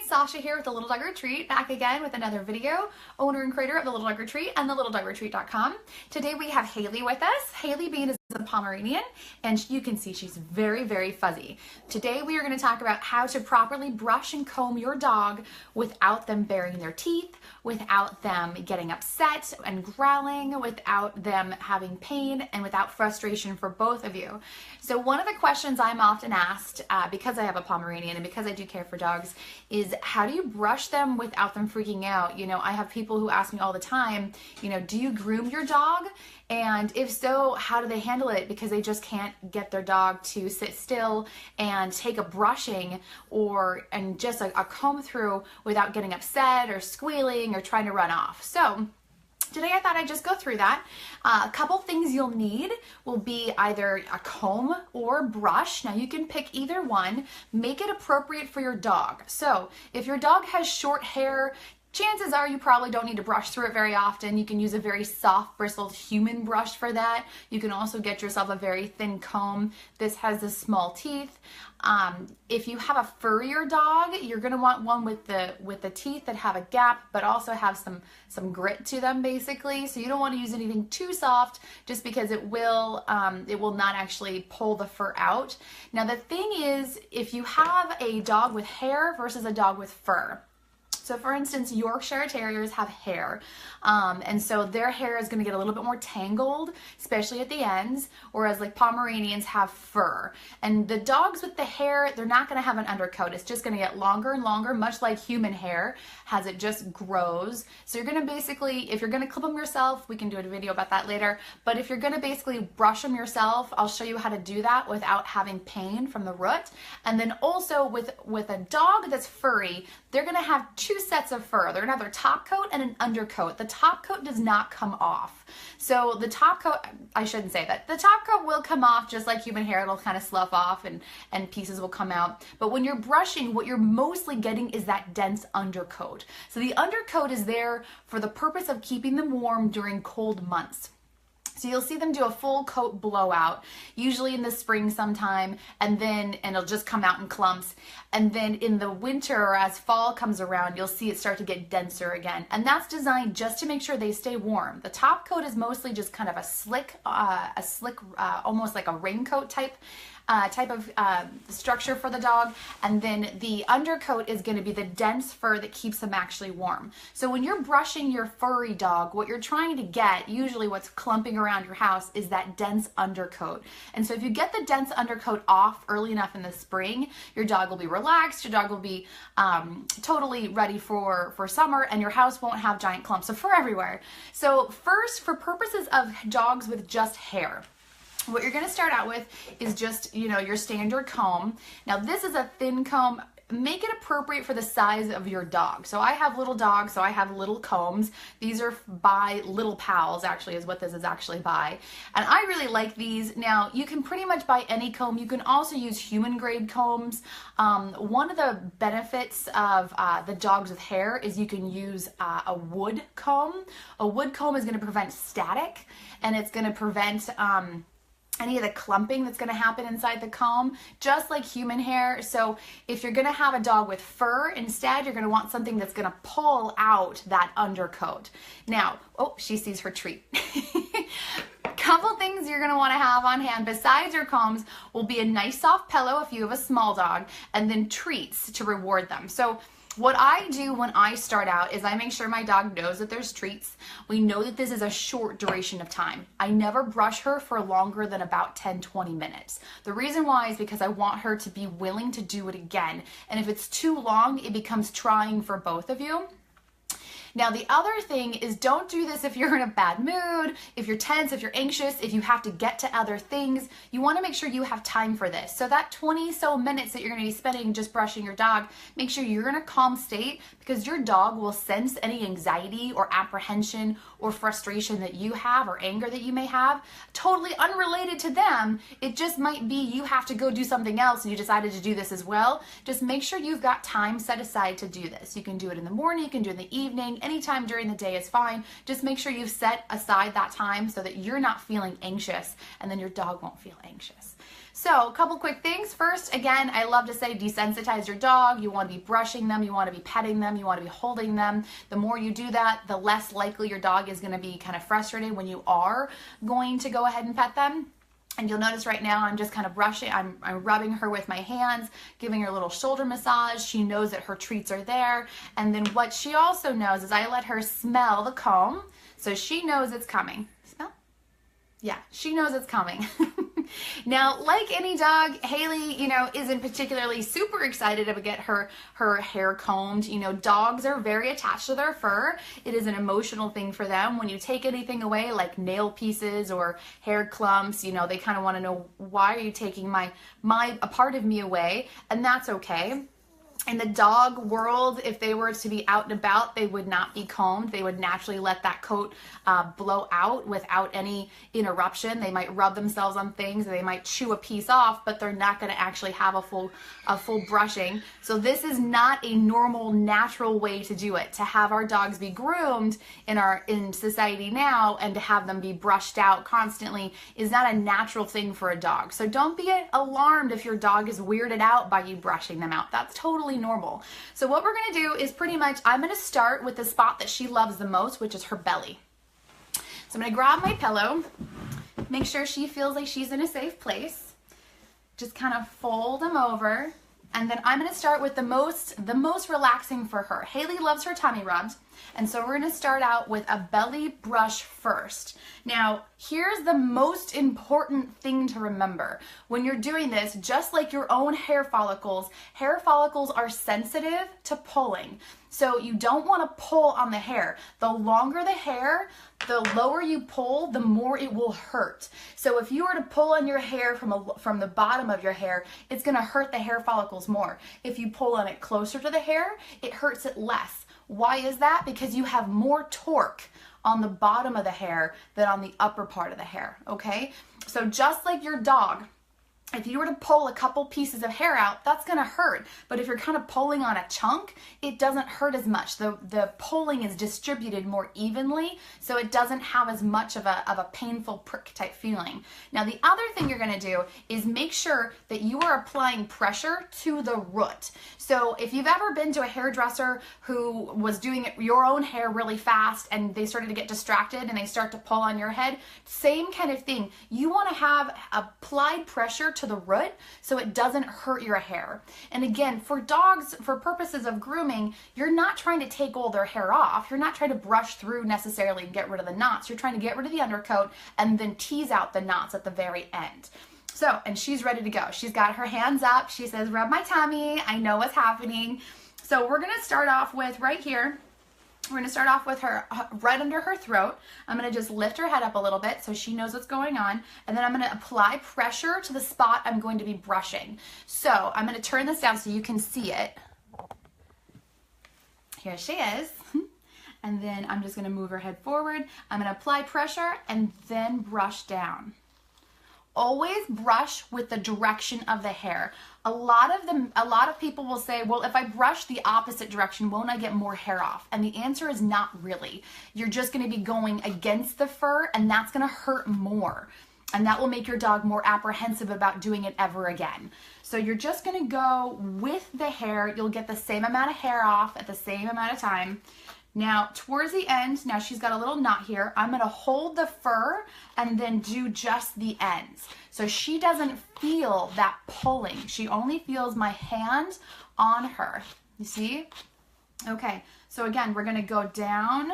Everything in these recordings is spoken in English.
it's Sasha here with The Little Dog Retreat, back again with another video, owner and creator of The Little Dog Retreat and thelittledogretreat.com. Today we have Haley with us. Haley being is a Pomeranian, and you can see she's very, very fuzzy. Today we are going to talk about how to properly brush and comb your dog without them baring their teeth, without them getting upset and growling, without them having pain, and without frustration for both of you. So one of the questions I'm often asked, because I have a Pomeranian and because I do care for dogs, is how do you brush them without them freaking out? You know, I have people who ask me all the time, you know, do you groom your dog? And if so, how do they handle it? Because they just can't get their dog to sit still and take a brushing and just a comb through without getting upset or squealing or trying to run off. So today I thought I'd just go through that. A couple things you'll need will be either a comb or brush. Now you can pick either one. Make it appropriate for your dog. So if your dog has short hair, chances are you probably don't need to brush through it very often. You can use a very soft bristled human brush for that. You can also get yourself a very thin comb. This has the small teeth. If you have a furrier dog, you're going to want one with the teeth that have a gap but also have some grit to them, basically. So you don't want to use anything too soft just because it will not actually pull the fur out. Now the thing is, if you have a dog with hair versus a dog with fur, so for instance, Yorkshire Terriers have hair, and so their hair is going to get a little bit more tangled, especially at the ends, whereas like Pomeranians have fur. And the dogs with the hair, they're not going to have an undercoat. It's just going to get longer and longer, much like human hair, as it just grows. So you're going to basically, if you're going to clip them yourself, we can do a video about that later, but if you're going to basically brush them yourself, I'll show you how to do that without having pain from the root. And then also with a dog that's furry, they're going to have two sets of fur. They're gonna have their top coat and an undercoat. The top coat does not come off. So the top coat, I shouldn't say that. The top coat will come off just like human hair. It'll kind of slough off and pieces will come out. But when you're brushing, what you're mostly getting is that dense undercoat. So the undercoat is there for the purpose of keeping them warm during cold months. So you'll see them do a full coat blowout, usually in the spring sometime, and it'll just come out in clumps. And then in the winter, or as fall comes around, you'll see it start to get denser again. And that's designed just to make sure they stay warm. The top coat is mostly just kind of a slick, almost like a raincoat type of structure for the dog, and then the undercoat is going to be the dense fur that keeps them actually warm. So when you're brushing your furry dog, what you're trying to get, usually what's clumping around your house, is that dense undercoat. And so if you get the dense undercoat off early enough in the spring, your dog will be relaxed, your dog will be totally ready for summer, and your house won't have giant clumps of fur everywhere. So first, for purposes of dogs with just hair, what you're going to start out with is just, you know, your standard comb. Now this is a thin comb. Make it appropriate for the size of your dog. So I have little dogs, so I have little combs. These are by Little Pals, actually, is what this is actually by. And I really like these. Now, you can pretty much buy any comb. You can also use human grade combs. One of the benefits of the dogs with hair is you can use a wood comb. A wood comb is going to prevent static, and it's going to prevent any of the clumping that's going to happen inside the comb, just like human hair. So if you're going to have a dog with fur, instead you're going to want something that's going to pull out that undercoat. Now, oh, she sees her treat. Couple things you're going to want to have on hand besides your combs will be a nice soft pillow if you have a small dog, and then treats to reward them. So what I do when I start out is I make sure my dog knows that there's treats. We know that this is a short duration of time. I never brush her for longer than about 10-20 minutes. The reason why is because I want her to be willing to do it again. And if it's too long, it becomes trying for both of you. Now, the other thing is, don't do this if you're in a bad mood, if you're tense, if you're anxious, if you have to get to other things. You want to make sure you have time for this. So that 20 so minutes that you're going to be spending just brushing your dog, make sure you're in a calm state, because your dog will sense any anxiety or apprehension or frustration that you have or anger that you may have, totally unrelated to them. It just might be you have to go do something else and you decided to do this as well. Just make sure you've got time set aside to do this. You can do it in the morning, you can do it in the evening, anytime during the day is fine. Just make sure you've set aside that time so that you're not feeling anxious, and then your dog won't feel anxious. So a couple quick things. First, again, I love to say desensitize your dog. You want to be brushing them, you want to be petting them, you want to be holding them. The more you do that, the less likely your dog is going to be kind of frustrated when you are going to go ahead and pet them. And you'll notice right now I'm just kind of brushing, I'm rubbing her with my hands, giving her a little shoulder massage. She knows that her treats are there. And then what she also knows is I let her smell the comb, so she knows it's coming. Smell? Yeah, she knows it's coming. Now, like any dog, Haley, isn't particularly super excited to get her hair combed. Dogs are very attached to their fur. It is an emotional thing for them. When you take anything away, like nail pieces or hair clumps, they kind of want to know, why are you taking a part of me away? And that's okay. In the dog world, if they were to be out and about, they would not be combed. They would naturally let that coat blow out without any interruption. They might rub themselves on things, they might chew a piece off, but they're not going to actually have a full brushing. So this is not a normal, natural way to do it. To have our dogs be groomed in society now and to have them be brushed out constantly is not a natural thing for a dog. So don't be alarmed if your dog is weirded out by you brushing them out. That's totally normal. So what we're going to do is pretty much, I'm going to start with the spot that she loves the most, which is her belly. So I'm going to grab my pillow, make sure she feels like she's in a safe place. Just kind of fold them over. And then I'm going to start with the most relaxing for her. Haley loves her tummy rubs. And so we're going to start out with a belly brush first. Now, here's the most important thing to remember. When you're doing this, just like your own hair follicles are sensitive to pulling. So you don't want to pull on the hair. The longer the hair, the lower you pull, the more it will hurt. So if you were to pull on your hair from the bottom of your hair, it's going to hurt the hair follicles more. If you pull on it closer to the hair, it hurts it less. Why is that? Because you have more torque on the bottom of the hair than on the upper part of the hair, okay? So just like your dog, if you were to pull a couple pieces of hair out, that's going to hurt. But if you're kind of pulling on a chunk, it doesn't hurt as much. The pulling is distributed more evenly, so it doesn't have as much of a painful prick type feeling. Now, the other thing you're going to do is make sure that you are applying pressure to the root. So if you've ever been to a hairdresser who was doing your own hair really fast and they started to get distracted and they start to pull on your head, same kind of thing. You want to have applied pressure to the root so it doesn't hurt your hair. And again, for dogs, for purposes of grooming, you're not trying to take all their hair off. You're not trying to brush through necessarily and get rid of the knots. You're trying to get rid of the undercoat and then tease out the knots at the very end. So, and she's ready to go. She's got her hands up. She says, rub my tummy. I know what's happening. So we're going to start off with right here. We're going to start off with her right under her throat. I'm going to just lift her head up a little bit so she knows what's going on. And then I'm going to apply pressure to the spot I'm going to be brushing. So I'm going to turn this down so you can see it. Here she is. And then I'm just going to move her head forward. I'm going to apply pressure and then brush down. Always brush with the direction of the hair. A lot of people will say, well, if I brush the opposite direction, won't I get more hair off? And the answer is not really. You're just going to be going against the fur, and that's going to hurt more. And that will make your dog more apprehensive about doing it ever again. So you're just going to go with the hair. You'll get the same amount of hair off at the same amount of time. Now, towards the end, now she's got a little knot here. I'm going to hold the fur and then do just the ends. So she doesn't feel that pulling. She only feels my hand on her. You see? Okay, so again, we're going to go down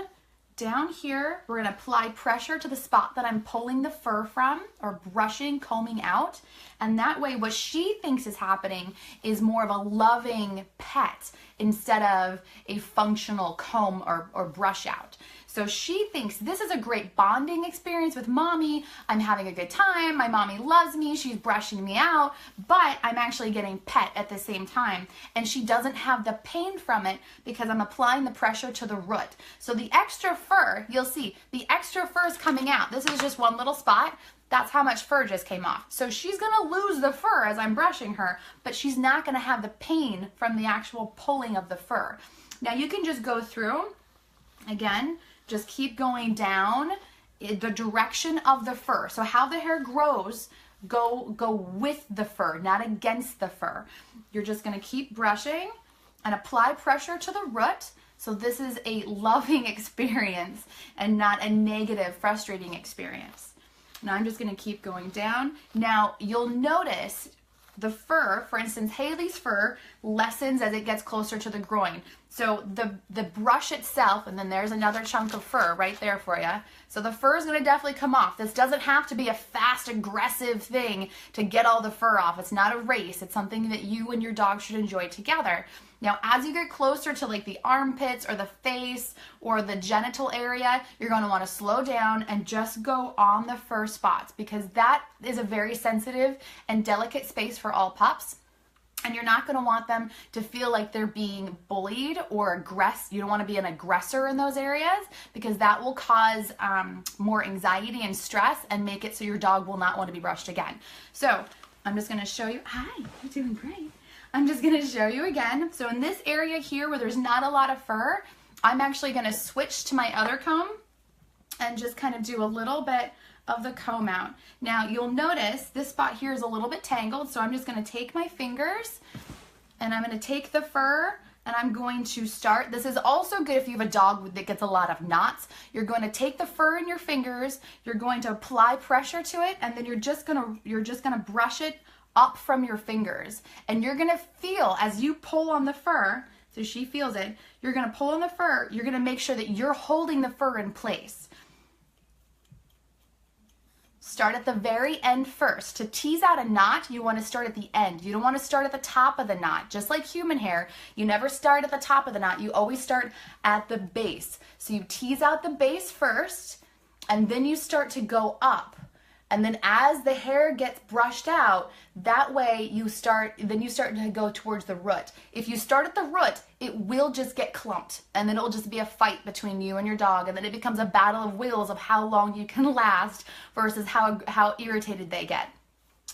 here. We're going to apply pressure to the spot that I'm pulling the fur from or brushing, combing out. And that way, what she thinks is happening is more of a loving pet instead of a functional comb or brush out. So she thinks this is a great bonding experience with mommy. I'm having a good time. My mommy loves me. She's brushing me out, but I'm actually getting pet at the same time. And she doesn't have the pain from it because I'm applying the pressure to the root. So the extra fur, you'll see, the extra fur is coming out. This is just one little spot. That's how much fur just came off. So she's going to lose the fur as I'm brushing her, but she's not going to have the pain from the actual pulling of the fur. Now you can just go through, again, just keep going down the direction of the fur. So how the hair grows go with the fur, not against the fur. You're just gonna keep brushing and apply pressure to the root. So this is a loving experience and not a negative, frustrating experience. Now I'm just gonna keep going down. Now you'll notice the fur, for instance, Haley's fur lessens as it gets closer to the groin. So the brush itself, and then there's another chunk of fur right there for you. So the fur is going to definitely come off. This doesn't have to be a fast, aggressive thing to get all the fur off. It's not a race. It's something that you and your dog should enjoy together. Now, as you get closer to like the armpits or the face or the genital area, you're going to want to slow down and just go on the fur spots, because that is a very sensitive and delicate space for all pups. And you're not going to want them to feel like they're being bullied or aggressed. You don't want to be an aggressor in those areas, because that will cause more anxiety and stress and make it so your dog will not want to be brushed again. So I'm just going to show you. Hi, you're doing great. I'm just going to show you again. So in this area here where there's not a lot of fur, I'm actually going to switch to my other comb and just kind of do a little bit of the comb out. Now you'll notice this spot here is a little bit tangled, so I'm just going to take my fingers and I'm going to take the fur and I'm going to start. This is also good if you have a dog that gets a lot of knots. You're going to take the fur in your fingers, you're going to apply pressure to it, and then you're just going to brush it up from your fingers. And you're going to feel as you pull on the fur, so she feels it, you're going to pull on the fur, you're going to make sure that you're holding the fur in place. Start at the very end first. To tease out a knot, you want to start at the end. You don't want to start at the top of the knot. Just like human hair, you never start at the top of the knot. You always start at the base. So you tease out the base first, and then you start to go up. And then as the hair gets brushed out, that way you start to go towards the root. If you start at the root, it will just get clumped, and then it'll just be a fight between you and your dog, and then it becomes a battle of wills of how long you can last versus how irritated they get.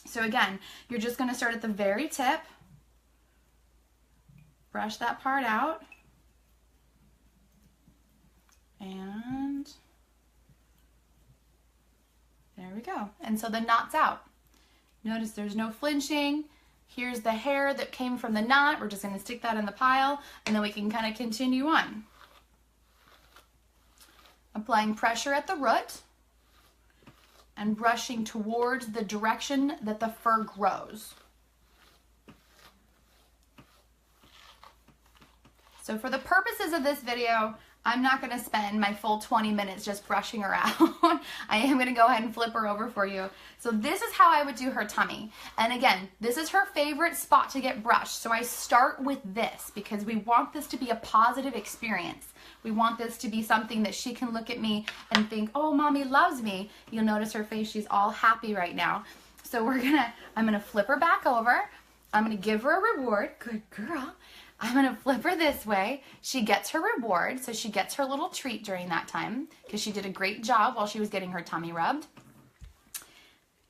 So again, you're just going to start at the very tip, brush that part out, and there we go. And so the knot's out. Notice there's no flinching. Here's the hair that came from the knot. We're just going to stick that in the pile, and then we can kind of continue on. Applying pressure at the root and brushing towards the direction that the fur grows. So for the purposes of this video, I'm not going to spend my full 20 minutes just brushing her out. I am going to go ahead and flip her over for you. So this is how I would do her tummy. And again, this is her favorite spot to get brushed. So I start with this because we want this to be a positive experience. We want this to be something that she can look at me and think, oh, mommy loves me. You'll notice her face, she's all happy right now. So I'm gonna flip her back over. I'm gonna give her a reward. Good girl. I'm going to flip her this way. She gets her reward, so she gets her little treat during that time because she did a great job while she was getting her tummy rubbed.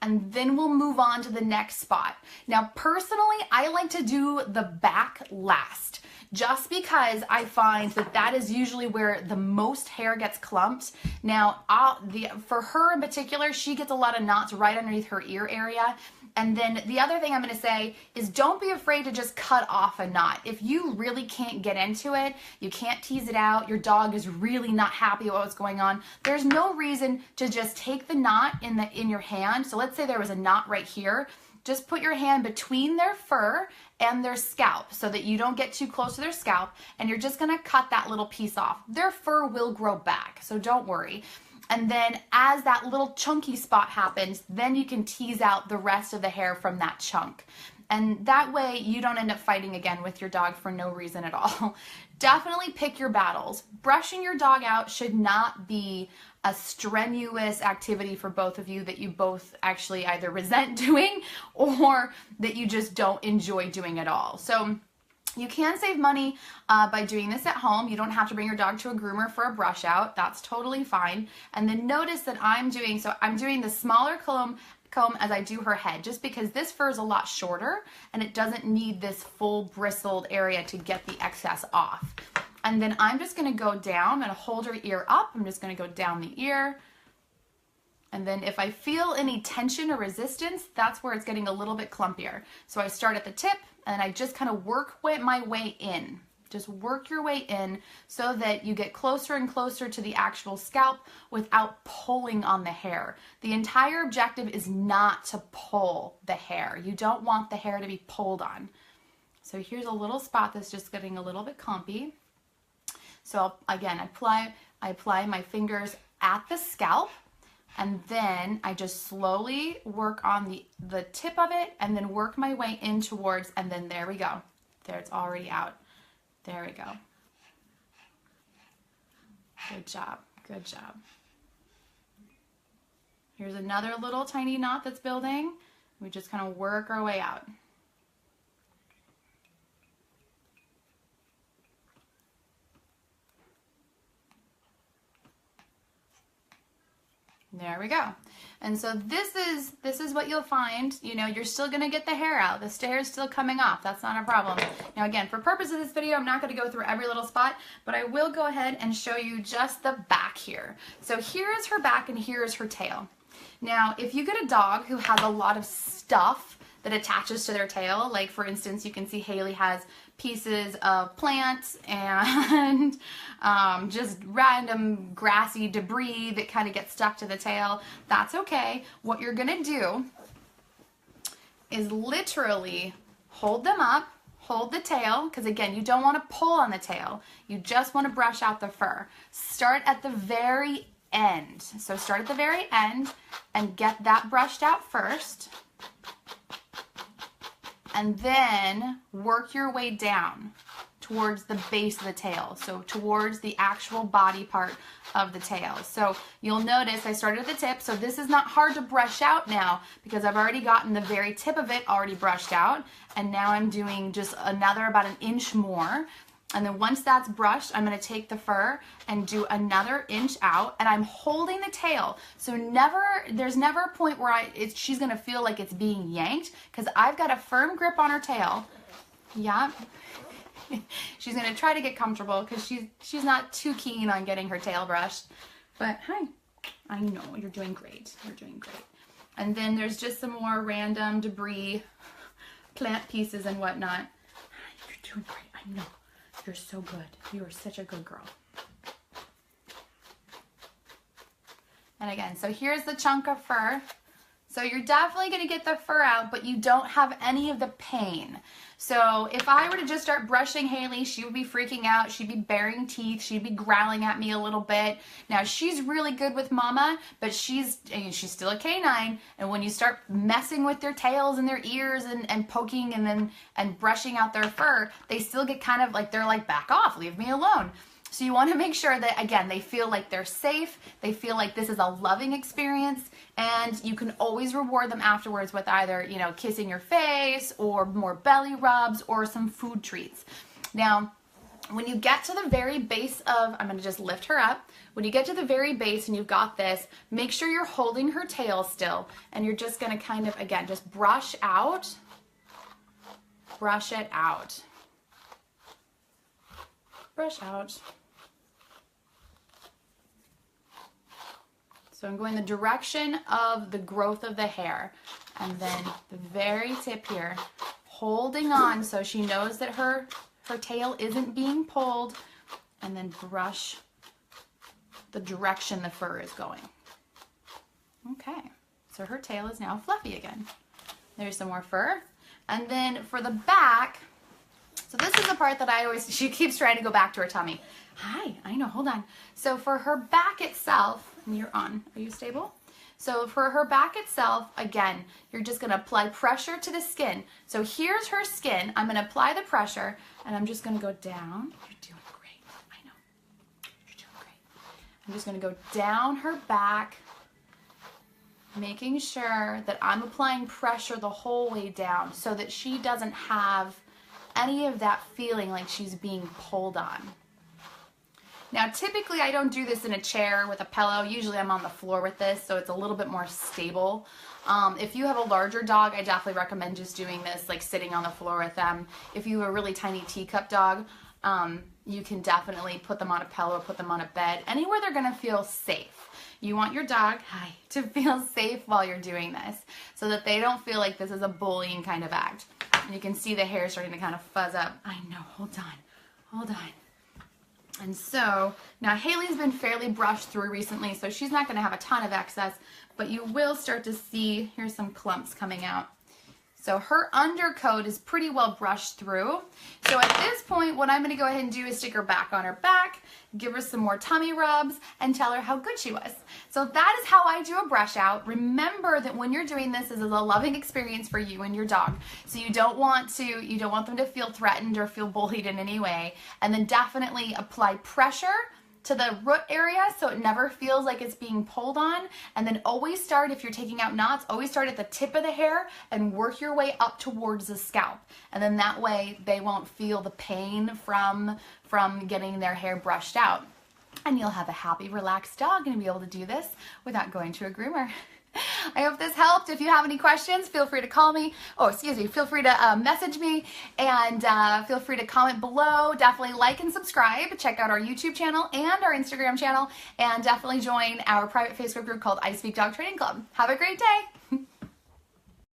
And then we'll move on to the next spot. Now, personally, I like to do the back last just because I find that that is usually where the most hair gets clumped. Now, for her in particular, she gets a lot of knots right underneath her ear area. And then the other thing I'm going to say is don't be afraid to just cut off a knot. If you really can't get into it, you can't tease it out, your dog is really not happy with what's going on, there's no reason to just take the knot in your hand. So let's say there was a knot right here. Just put your hand between their fur and their scalp so that you don't get too close to their scalp, and you're just going to cut that little piece off. Their fur will grow back, so don't worry. And then as that little chunky spot happens, then you can tease out the rest of the hair from that chunk. And that way you don't end up fighting again with your dog for no reason at all. Definitely pick your battles. Brushing your dog out should not be a strenuous activity for both of you that you both actually either resent doing or that you just don't enjoy doing at all. So you can save money by doing this at home. You don't have to bring your dog to a groomer for a brush out. That's totally fine. And then notice that I'm doing the smaller comb as I do her head, just because this fur is a lot shorter and it doesn't need this full bristled area to get the excess off. And then I'm just going to go down and hold her ear up. I'm just going to go down the ear And then if I feel any tension or resistance, that's where it's getting a little bit clumpier. So I start at the tip and I just kind of work my way in. Just work your way in so that you get closer and closer to the actual scalp without pulling on the hair. The entire objective is not to pull the hair. You don't want the hair to be pulled on. So here's a little spot that's just getting a little bit clumpy. So again, I apply my fingers at the scalp, and then I just slowly work on the tip of it and then work my way in towards, and then there we go. There, it's already out. There we go. Good job. Good job. Here's another little tiny knot that's building. We just kind of work our way out. There we go. And so this is what you'll find. You know, you're still gonna get the hair out. The hair is still coming off. That's not a problem. Now again, for purpose of this video, I'm not gonna go through every little spot, but I will go ahead and show you just the back here. So here is her back and here is her tail. Now, if you get a dog who has a lot of stuff that attaches to their tail, like for instance, you can see Haley has pieces of plants and just random grassy debris that kind of gets stuck to the tail, that's okay. What you're gonna do is literally hold them up, hold the tail, because again, you don't want to pull on the tail. You just want to brush out the fur. Start at the very end. So start at the very end and get that brushed out first. And then work your way down towards the base of the tail, so towards the actual body part of the tail. So you'll notice I started at the tip, so this is not hard to brush out now because I've already gotten the very tip of it already brushed out, and now I'm doing just another about an inch more. And then once that's brushed, I'm gonna take the fur and do another inch out, and I'm holding the tail. So there's never a point where she's gonna feel like it's being yanked, because I've got a firm grip on her tail. Yeah. She's gonna try to get comfortable because she's not too keen on getting her tail brushed. But hi, I know, you're doing great. You're doing great. And then there's just some more random debris, plant pieces and whatnot. You're doing great, I know. You're so good. You are such a good girl. And again, so here's the chunk of fur. So you're definitely going to get the fur out, but you don't have any of the pain. So if I were to just start brushing Haley, she would be freaking out. She'd be baring teeth. She'd be growling at me a little bit. Now, she's really good with mama, but she's still a canine. And when you start messing with their tails and their ears and poking and brushing out their fur, they still get kind of like, they're like, back off, leave me alone. So you want to make sure that, again, they feel like they're safe, they feel like this is a loving experience, and you can always reward them afterwards with either, you know, kissing your face or more belly rubs or some food treats. Now, when you get to the very base of, I'm going to just lift her up. When you get to the very base and you've got this, make sure you're holding her tail still, and you're just going to kind of, again, just brush out, brush it out, brush out. So I'm going the direction of the growth of the hair, and then the very tip here, holding on so she knows that her tail isn't being pulled, and then brush the direction the fur is going. Okay, so her tail is now fluffy again. There's some more fur. And then for the back, so this is the part that she keeps trying to go back to her tummy. Hi, I know, hold on. So for her back itself, and you're on, are you stable? So for her back itself, again, you're just gonna apply pressure to the skin. So here's her skin, I'm gonna apply the pressure, and I'm just gonna go down. You're doing great, I know, you're doing great. I'm just gonna go down her back, making sure that I'm applying pressure the whole way down so that she doesn't have any of that feeling like she's being pulled on. Now, typically I don't do this in a chair with a pillow. Usually I'm on the floor with this, so it's a little bit more stable. If you have a larger dog, I definitely recommend just doing this, like sitting on the floor with them. If you have a really tiny teacup dog, you can definitely put them on a pillow, put them on a bed, anywhere they're gonna feel safe. You want your dog, to feel safe while you're doing this so that they don't feel like this is a bullying kind of act. And you can see the hair starting to kind of fuzz up. I know, hold on. And so now Haley's been fairly brushed through recently, so she's not going to have a ton of excess, but you will start to see, here's some clumps coming out. So her undercoat is pretty well brushed through. So at this point, what I'm going to go ahead and do is stick her back on her back, give her some more tummy rubs, and tell her how good she was. So that is how I do a brush out. Remember that when you're doing this is a loving experience for you and your dog. So you don't want them to feel threatened or feel bullied in any way. And then definitely apply pressure to the root area so it never feels like it's being pulled on. And then always start, if you're taking out knots, always start at the tip of the hair and work your way up towards the scalp. And then that way they won't feel the pain from getting their hair brushed out. And you'll have a happy, relaxed dog and be able to do this without going to a groomer. I hope this helped. If you have any questions, feel free to call me. Feel free to message me, and feel free to comment below. Definitely like and subscribe. Check out our YouTube channel and our Instagram channel, and definitely join our private Facebook group called I Speak Dog Training Club. Have a great day.